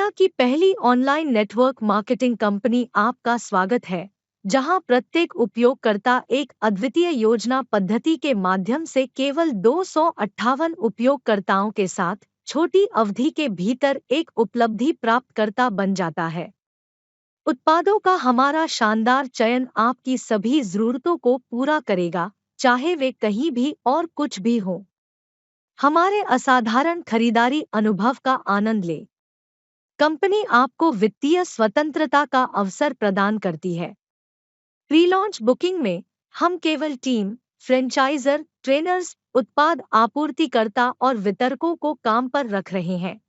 दुनिया की पहली ऑनलाइन नेटवर्क मार्केटिंग कंपनी आपका स्वागत है, जहां प्रत्येक उपयोगकर्ता एक अद्वितीय योजना पद्धति के माध्यम से केवल 258 उपयोगकर्ताओं के साथ छोटी अवधि के भीतर एक उपलब्धि प्राप्तकर्ता बन जाता है। उत्पादों का हमारा शानदार चयन आपकी सभी जरूरतों को पूरा करेगा, चाहे वे कहीं भी और कुछ भी हो। हमारे असाधारण खरीदारी अनुभव का आनंद लें। कंपनी आपको वित्तीय स्वतंत्रता का अवसर प्रदान करती है। प्री लॉन्च बुकिंग में हम केवल टीम, फ्रेंचाइजर, ट्रेनर्स, उत्पाद आपूर्तिकर्ता और वितरकों को काम पर रख रहे हैं।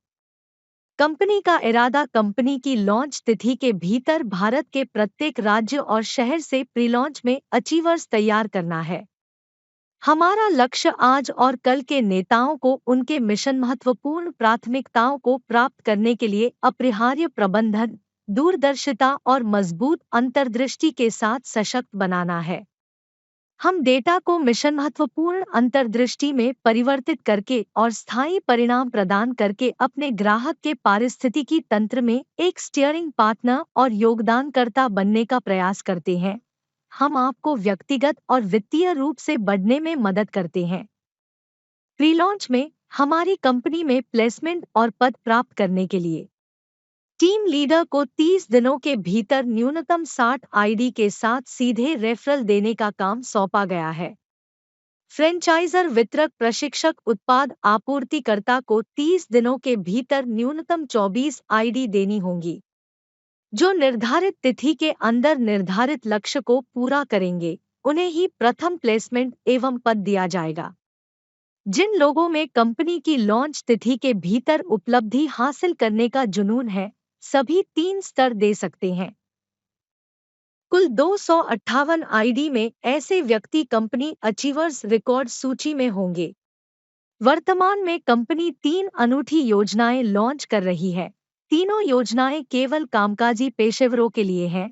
कंपनी का इरादा कंपनी की लॉन्च तिथि के भीतर भारत के प्रत्येक राज्य और शहर से प्री लॉन्च में अचीवर्स तैयार करना है। हमारा लक्ष्य आज और कल के नेताओं को उनके मिशन महत्वपूर्ण प्राथमिकताओं को प्राप्त करने के लिए अपरिहार्य प्रबंधन, दूरदर्शिता और मजबूत अंतर्दृष्टि के साथ सशक्त बनाना है। हम डेटा को मिशन महत्वपूर्ण अंतर्दृष्टि में परिवर्तित करके और स्थायी परिणाम प्रदान करके अपने ग्राहक के पारिस्थितिकी तंत्र में एक स्टीयरिंग पार्टनर और योगदानकर्ता बनने का प्रयास करते हैं। हम आपको व्यक्तिगत और वित्तीय रूप से बढ़ने में मदद करते हैं। प्री लॉन्च में हमारी कंपनी में प्लेसमेंट और पद प्राप्त करने के लिए टीम लीडर को 30 दिनों के भीतर न्यूनतम 60 आईडी के साथ सीधे रेफरल देने का काम सौंपा गया है। फ्रेंचाइजर वितरक प्रशिक्षक उत्पाद आपूर्तिकर्ता को 30 दिनों के भीतर न्यूनतम 24 आईडी देनी होंगी, जो निर्धारित तिथि के अंदर निर्धारित लक्ष्य को पूरा करेंगे। उन्हें ही प्रथम प्लेसमेंट एवं पद दिया जाएगा। जिन लोगों में कंपनी की लॉन्च तिथि के भीतर उपलब्धि हासिल करने का जुनून है, सभी 3 स्तर दे सकते हैं। कुल 258 आईडी में ऐसे व्यक्ति कंपनी अचीवर्स रिकॉर्ड सूची में होंगे। वर्तमान में कंपनी 3 अनूठी योजनाएं लॉन्च कर रही है। तीनों योजनाएं केवल कामकाजी पेशेवरों के लिए हैं।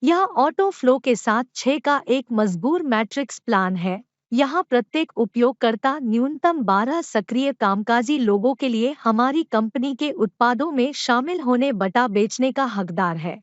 यह ऑटो फ्लो के साथ 6 का एक मजबूर मैट्रिक्स प्लान है। यहाँ प्रत्येक उपयोगकर्ता न्यूनतम 12 सक्रिय कामकाजी लोगों के लिए हमारी कंपनी के उत्पादों में शामिल होने बटा बेचने का हकदार है।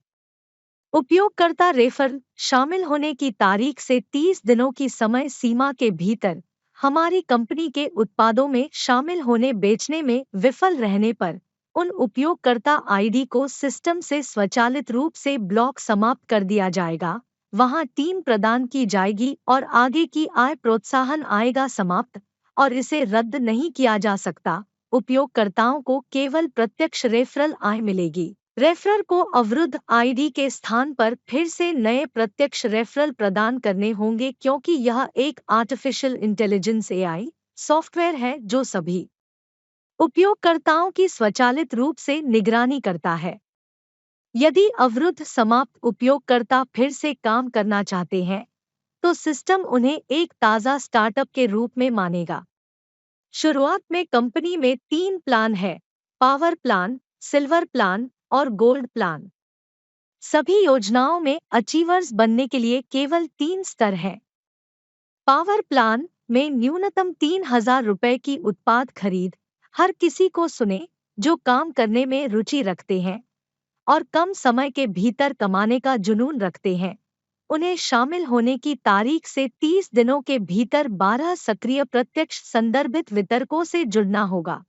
उपयोगकर्ता रेफरल शामिल होने की तारीख से 30 दिनों की समय सीमा के भीतर हमारी कंपनी के उत्पादों में शामिल होने बेचने में विफल रहने पर उन उपयोगकर्ता आईडी को सिस्टम से स्वचालित रूप से ब्लॉक समाप्त कर दिया जाएगा। वहां टीम प्रदान की जाएगी और आगे की आय प्रोत्साहन आएगा समाप्त, और इसे रद्द नहीं किया जा सकता। उपयोगकर्ताओं को केवल प्रत्यक्ष रेफरल आय मिलेगी। रेफरल को अवरुद्ध आईडी के स्थान पर फिर से नए प्रत्यक्ष रेफरल प्रदान करने होंगे, क्योंकि यह एक आर्टिफिशियल इंटेलिजेंस एआई सॉफ्टवेयर है जो सभी उपयोगकर्ताओं की स्वचालित रूप से निगरानी करता है। यदि अवरुद्ध समाप्त उपयोगकर्ता फिर से काम करना चाहते हैं, तो सिस्टम उन्हें एक ताज़ा स्टार्टअप के रूप में मानेगा। शुरुआत में कंपनी में 3 प्लान है: पावर प्लान, सिल्वर प्लान और गोल्ड प्लान। सभी योजनाओं में अचीवर्स बनने के लिए केवल 3 स्तर हैं। पावर प्लान में न्यूनतम 3,000 रुपए की उत्पाद खरीद। हर किसी को सुने जो काम करने में रुचि रखते हैं और कम समय के भीतर कमाने का जुनून रखते हैं। उन्हें शामिल होने की तारीख से 30 दिनों के भीतर 12 सक्रिय प्रत्यक्ष संदर्भित वितरकों से जुड़ना होगा।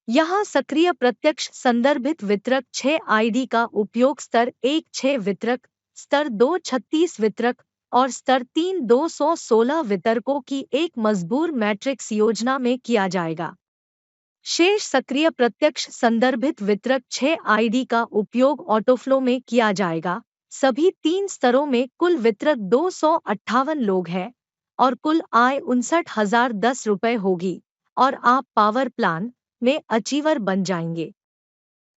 यहाँ सक्रिय प्रत्यक्ष संदर्भित वितरक 6 आईडी का उपयोग स्तर 1 6 वितरक, स्तर 2 36 वितरक और स्तर 3 216 वितरकों की एक मजबूर मैट्रिक्स योजना में किया जाएगा। शेष सक्रिय प्रत्यक्ष संदर्भित वितरक 6 आईडी का उपयोग ऑटोफ्लो में किया जाएगा। सभी 3 स्तरों में कुल वितरक 258 लोग हैं और कुल आय 59,010 रुपए होगी, और आप पावर प्लान में अचीवर बन जाएंगे।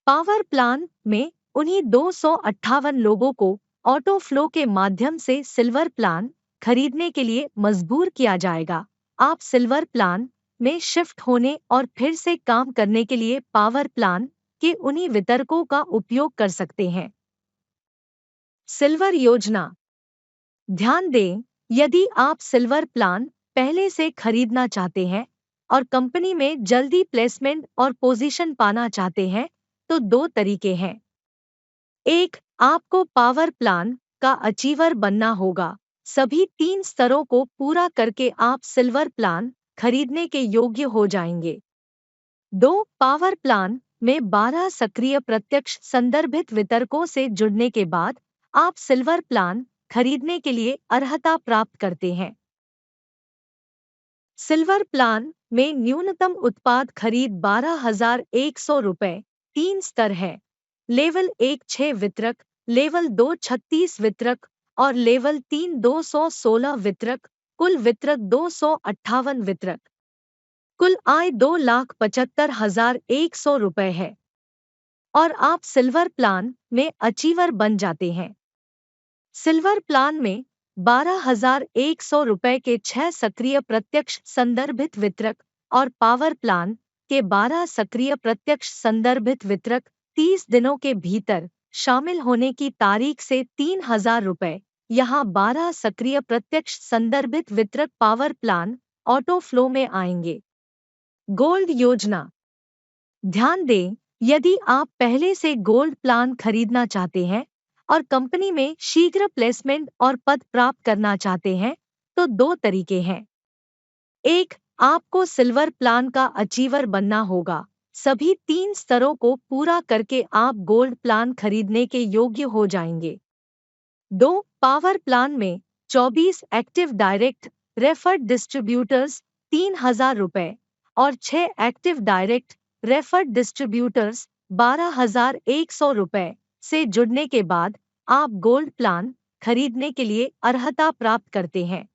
पावर प्लान में उन्हीं 258 लोगों को ऑटो फ्लो के माध्यम से सिल्वर प्लान खरीदने के लिए मजबूर किया जाएगा। आप सिल्वर प्लान में शिफ्ट होने और फिर से काम करने के लिए पावर प्लान के उन्हीं वितरकों का उपयोग कर सकते हैं। सिल्वर योजना। ध्यान दें, यदि आप सिल्वर प्लान पहले से खरीदना चाहते हैं और कंपनी में जल्दी प्लेसमेंट और पोजीशन पाना चाहते हैं, तो तो दो तरीके हैं। एक, आपको पावर प्लान का अचीवर बनना होगा। सभी 3 स्तरों को पूरा करके आप सिल्वर प्लान खरीदने के योग्य हो जाएंगे। 2, पावर प्लान में 12 सक्रिय प्रत्यक्ष संदर्भित वितरकों से जुड़ने के बाद आप सिल्वर प्लान खरीदने के लिए अर्हता प्राप्त करते हैं। सिल्वर प्लान में न्यूनतम उत्पाद खरीद 12,100 रुपये। 3 स्तर है। लेवल 1 6 वितरक, लेवल 2 36 वितरक और लेवल 3 216 वितरक। कुल वितरक 258 वितरक। कुल आय 2,75,100 रुपये है और आप सिल्वर प्लान में अचीवर बन जाते हैं। सिल्वर प्लान में 12,100 रुपये के 6 सक्रिय प्रत्यक्ष संदर्भित वितरक और पावर प्लान के 12 सक्रिय प्रत्यक्ष संदर्भित वितरक 30 दिनों के भीतर शामिल होने की तारीख से 3,000 रुपये। यहाँ 12 सक्रिय प्रत्यक्ष संदर्भित वितरक पावर प्लान ऑटो फ्लो में आएंगे। गोल्ड योजना। ध्यान दें, यदि आप पहले से गोल्ड प्लान खरीदना चाहते हैं और कंपनी में शीघ्र प्लेसमेंट और पद प्राप्त करना चाहते हैं तो दो तरीके हैं। एक, आपको सिल्वर प्लान का अचीवर बनना होगा। सभी 3 स्तरों को पूरा करके आप गोल्ड प्लान खरीदने के योग्य हो जाएंगे। 2, पावर प्लान में 24 एक्टिव डायरेक्ट रेफर्ड डिस्ट्रीब्यूटर्स 3,000 रुपये और 6 एक्टिव डायरेक्ट रेफर्ड डिस्ट्रीब्यूटर्स 12,100 रुपये से जुड़ने के बाद आप गोल्ड प्लान खरीदने के लिए अर्हता प्राप्त करते हैं।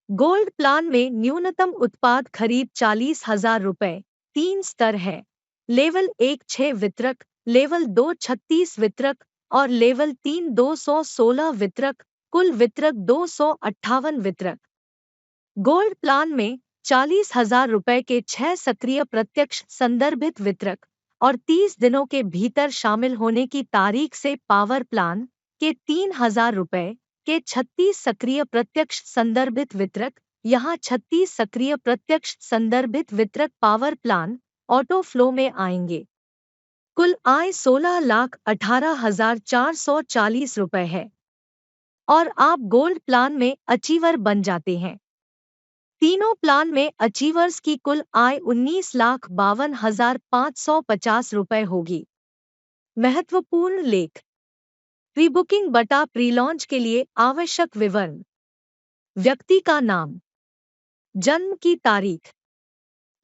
गोल्ड प्लान में न्यूनतम उत्पाद खरीद 40,000 रुपये। 3 स्तर है। लेवल 1 6 वितरक, लेवल 2 36 वितरक और लेवल 3 216 वितरक। कुल वितरक 258 वितरक। गोल्ड प्लान में 40,000 रुपये के 6 सक्रिय प्रत्यक्ष संदर्भित वितरक और 30 दिनों के भीतर शामिल होने की तारीख से पावर प्लान के 3,000 रुपये के 36 सक्रिय प्रत्यक्ष संदर्भित वितरक। यहाँ 36 सक्रिय प्रत्यक्ष संदर्भित वितरक पावर प्लान ऑटो फ्लो में आएंगे। कुल आय 16,18,440 रुपये है और आप गोल्ड प्लान में अचीवर बन जाते हैं। तीनों प्लान में अचीवर्स की कुल आय 19,52,550 रुपये होगी। महत्वपूर्ण लेख। प्री बुकिंग बटा प्री लॉन्च के लिए आवश्यक विवरण। व्यक्ति का नाम, जन्म की तारीख,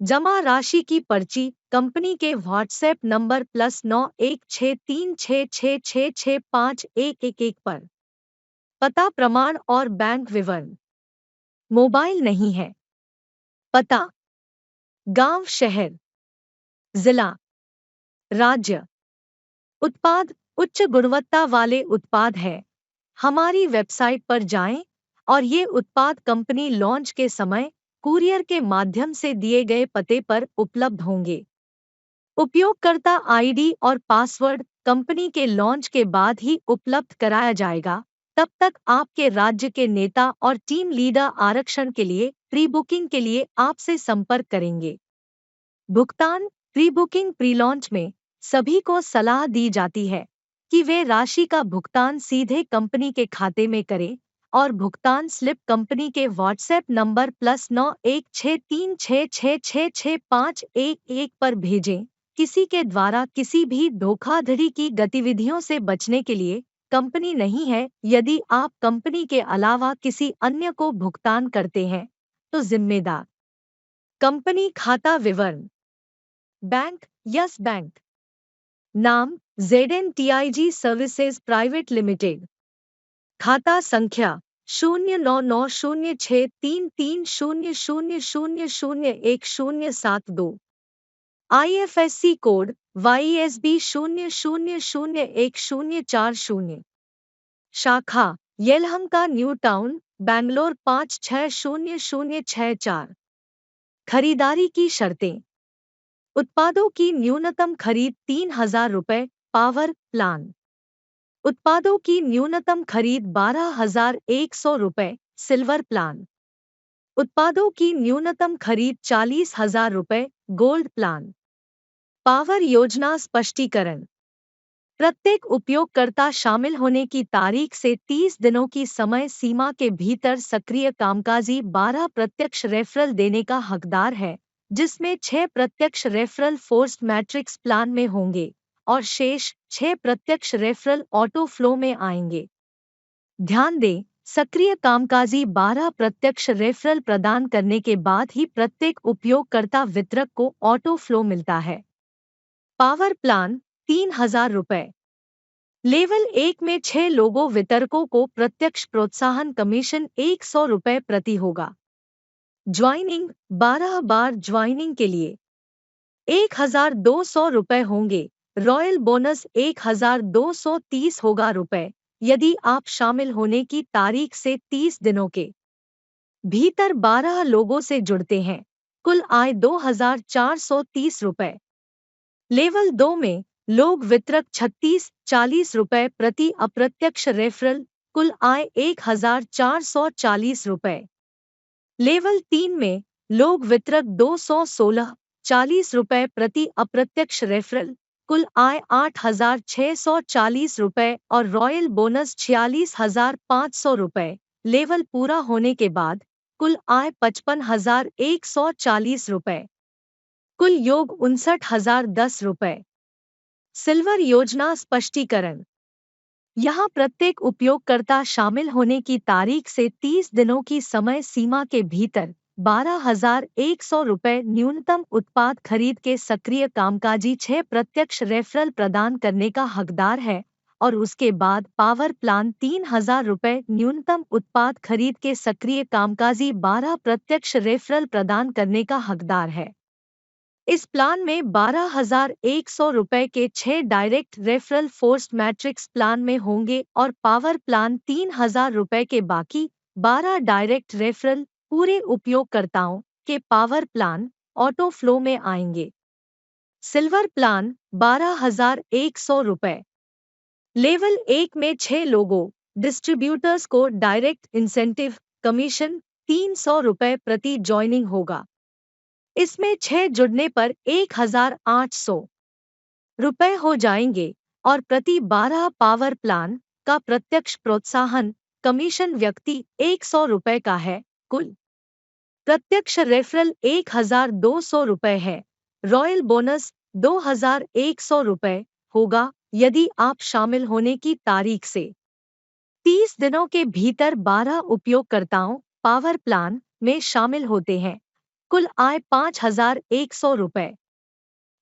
जमा राशि की पर्ची, कंपनी के व्हाट्सएप नंबर +9 16366666511 पर। पता प्रमाण और बैंक विवरण। मोबाइल नहीं है। पता, गांव शहर, जिला, राज्य। उत्पाद उच्च गुणवत्ता वाले उत्पाद है। हमारी वेबसाइट पर जाएं और ये उत्पाद कंपनी लॉन्च के समय कुरियर के माध्यम से दिए गए पते पर उपलब्ध होंगे। उपयोगकर्ता आईडी और पासवर्ड कंपनी के लॉन्च के बाद ही उपलब्ध कराया जाएगा। तब तक आपके राज्य के नेता और टीम लीडर आरक्षण के लिए प्री बुकिंग के लिए आपसे संपर्क करेंगे। भुगतान। प्री बुकिंग प्री लॉन्च में सभी को सलाह दी जाती है कि वे राशि का भुगतान सीधे कंपनी के खाते में करें और भुगतान स्लिप कंपनी के व्हाट्सएप नंबर +9 16366666511 पर भेजें। किसी के द्वारा किसी भी धोखाधड़ी की गतिविधियों से बचने के लिए कंपनी नहीं है। यदि आप कंपनी के अलावा किसी अन्य को भुगतान करते हैं तो जिम्मेदार। कंपनी खाता विवरण। Bank, yes bank. नाम, ZNTIG सर्विसेज प्राइवेट लिमिटेड। खाता संख्या 0990633000001072। IFSC code YSB 00014040। शाखा येलहंका न्यू टाउन, बैंगलोर 560064। खरीदारी की शर्तें। उत्पादों की न्यूनतम खरीद 3,000 रुपये पावर प्लान। उत्पादों की न्यूनतम खरीद 12,100 रुपये सिल्वर प्लान। उत्पादों की न्यूनतम खरीद 40,000 रुपये गोल्ड प्लान। पावर योजना स्पष्टीकरण। प्रत्येक उपयोगकर्ता शामिल होने की तारीख से 30 दिनों की समय सीमा के भीतर सक्रिय कामकाजी 12 प्रत्यक्ष रेफरल देने का हकदार है, जिसमें 6 प्रत्यक्ष रेफरल फोर्स्ड मैट्रिक्स प्लान में होंगे और शेष 6 प्रत्यक्ष रेफरल ऑटो फ्लो में आएंगे। ध्यान दें, सक्रिय कामकाजी 12 प्रत्यक्ष रेफरल प्रदान करने के बाद ही प्रत्येक उपयोगकर्ता वितरक को ऑटो फ्लो मिलता है। पावर प्लान 3000 रुपये। लेवल 1 में 6 लोगों वितरकों को प्रत्यक्ष प्रोत्साहन कमीशन 100 रुपये प्रति होगा। ज्वाइनिंग 12 बार ज्वाइनिंग के लिए 1200 रुपये होंगे। रॉयल बोनस 1230 होगा रुपये यदि आप शामिल होने की तारीख से 30 दिनों के भीतर 12 लोगों से जुड़ते हैं। कुल आय 2430 रुपये। लेवल 2 में लोग वितरक 36-40 रुपये प्रति अप्रत्यक्ष रेफरल, कुल आय 1440 रुपये। लेवल 3 में लोग वितरक 216-40 रुपये प्रति अप्रत्यक्ष रेफरल, कुल आय 8640 रुपये और रॉयल बोनस 46500 रुपये। लेवल पूरा होने के बाद कुल आय 55140 रुपये। कुल योग 59010 रुपये। सिल्वर योजना स्पष्टीकरण। यहाँ प्रत्येक उपयोगकर्ता शामिल होने की तारीख से 30 दिनों की समय सीमा के भीतर 12,100 रुपये न्यूनतम उत्पाद खरीद के सक्रिय कामकाजी 6 प्रत्यक्ष रेफरल प्रदान करने का हकदार है और उसके बाद पावर प्लान 3,000 रुपये न्यूनतम उत्पाद खरीद के सक्रिय कामकाजी 12 प्रत्यक्ष रेफरल प्रदान करने का हकदार है। इस प्लान में 12,100 रुपये के 6 direct referral forced matrix plan में होंगे और पावर प्लान 3,000 रुपये के बाकी 12 डायरेक्ट रेफरल पूरे उपयोगकर्ताओं के पावर प्लान ऑटो फ्लो में आएंगे। सिल्वर प्लान 12,100 रुपये। लेवल 1 में 6 लोगों डिस्ट्रीब्यूटर्स को डायरेक्ट इंसेंटिव कमीशन 300 रुपये प्रति ज्वाइनिंग होगा। इसमें 6 जुड़ने पर 1800 रुपये हो जाएंगे और प्रति 12 पावर प्लान का प्रत्यक्ष प्रोत्साहन कमीशन व्यक्ति 100 रुपये का है। कुल प्रत्यक्ष रेफरल 1200 रुपये है। रॉयल बोनस 2100 रुपये होगा यदि आप शामिल होने की तारीख से 30 दिनों के भीतर 12 उपयोगकर्ताओं पावर प्लान में शामिल होते हैं। कुल आय 5100 रुपये।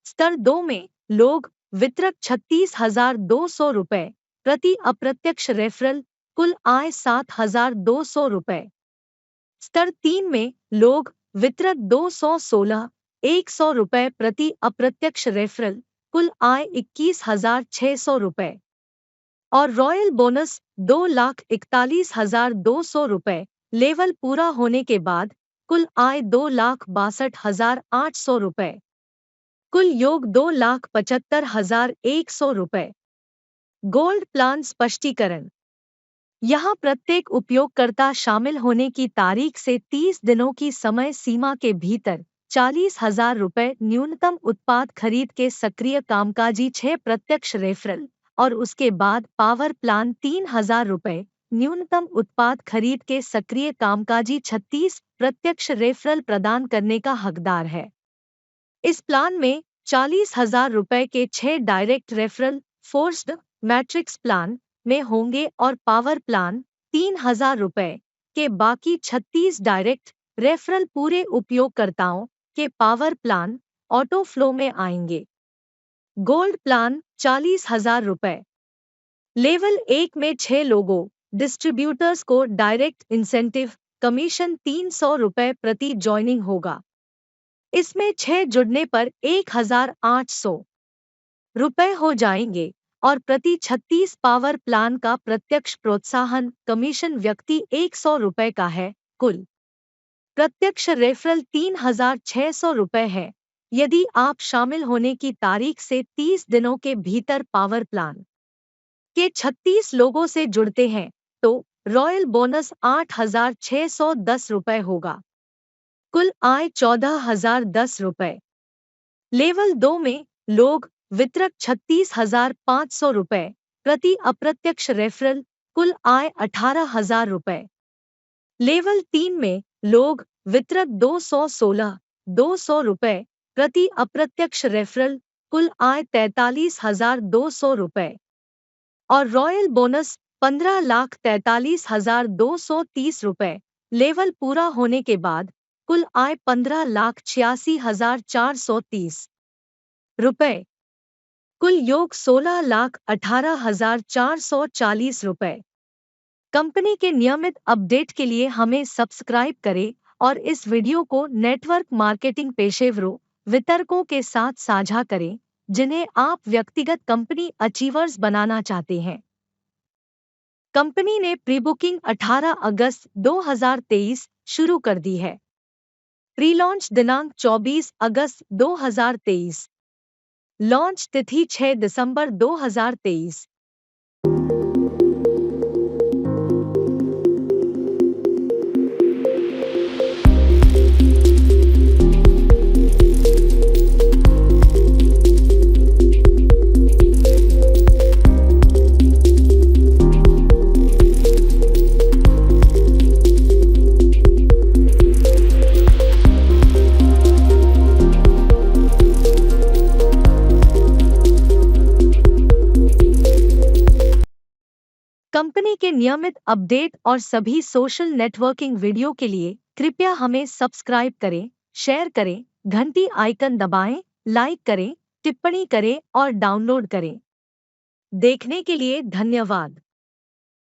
स्तर 2 में लोग वितरक 36,200 रुपये प्रति अप्रत्यक्ष रेफरल, कुल आय 7,200 रुपये। स्तर 3 में लोग वितरक 216,100 रुपये प्रति अप्रत्यक्ष रेफरल, कुल आय 21,600 रुपये और रॉयल बोनस 2,41,200 रुपये। लेवल पूरा होने के बाद कुल आय 2,62,800 रुपये। कुल योग 2,75,100 रुपये। गोल्ड प्लान स्पष्टीकरण। यहाँ प्रत्येक उपयोगकर्ता शामिल होने की तारीख से 30 दिनों की समय सीमा के भीतर 40,000 रुपये न्यूनतम उत्पाद खरीद के सक्रिय कामकाजी 6 प्रत्यक्ष रेफरल और उसके बाद पावर प्लान 3,000 रुपये न्यूनतम उत्पाद खरीद के सक्रिय कामकाजी 36 प्रत्यक्ष रेफरल प्रदान करने का हकदार है। इस प्लान में 40,000 रुपये के 6 direct referral forced matrix plan में होंगे और पावर प्लान 3,000 रुपये के बाकी 36 डायरेक्ट रेफरल पूरे उपयोगकर्ताओं के पावर प्लान ऑटो फ्लो में आएंगे। गोल्ड प्लान 40,000 रुपये। लेवल 1 में 6 लोगों डिस्ट्रीब्यूटर्स को डायरेक्ट इंसेंटिव कमीशन 300 रुपये प्रति ज्वाइनिंग होगा। इसमें 6 जुड़ने पर 1,800 रुपये हो जाएंगे और प्रति 36 पावर प्लान का प्रत्यक्ष प्रोत्साहन कमीशन व्यक्ति 100 रुपये का है। कुल प्रत्यक्ष रेफरल 3,600 रुपये है। यदि आप शामिल होने की तारीख से 30 दिनों के भीतर पावर प्लान के 36 लोगों से जुड़ते हैं तो रॉयल बोनस 8,610 रुपये होगा। कुल आय 14,010 रुपये। लेवल 2 में लोग वितरक 36,500 रुपए। प्रति अप्रत्यक्ष रेफरल कुल आय 18,000 रुपए। लेवल 3 में लोग वितरक 216,200 रुपए। प्रति अप्रत्यक्ष रेफरल कुल आय 43,200 रुपए। और रॉयल बोनस 15,43,230 रुपए। लेवल पूरा होने के बाद कुल आय 15,86,430 रुपए। कुल योग 16,18,440 रुपए। कंपनी के नियमित अपडेट के लिए हमें सब्सक्राइब करें और इस वीडियो को नेटवर्क मार्केटिंग पेशेवरों वितरकों के साथ साझा करें जिन्हें आप व्यक्तिगत कंपनी अचीवर्स बनाना चाहते हैं। कंपनी ने प्री बुकिंग 18 अगस्त 2023 शुरू कर दी है। प्री लॉन्च दिनांक 24 अगस्त 2023। लॉन्च तिथि 6 दिसंबर 2023। कंपनी के नियमित अपडेट और सभी सोशल नेटवर्किंग वीडियो के लिए कृपया हमें सब्सक्राइब करें, शेयर करें, घंटी आइकन दबाएं, लाइक करें, टिप्पणी करें और डाउनलोड करें। देखने के लिए धन्यवाद।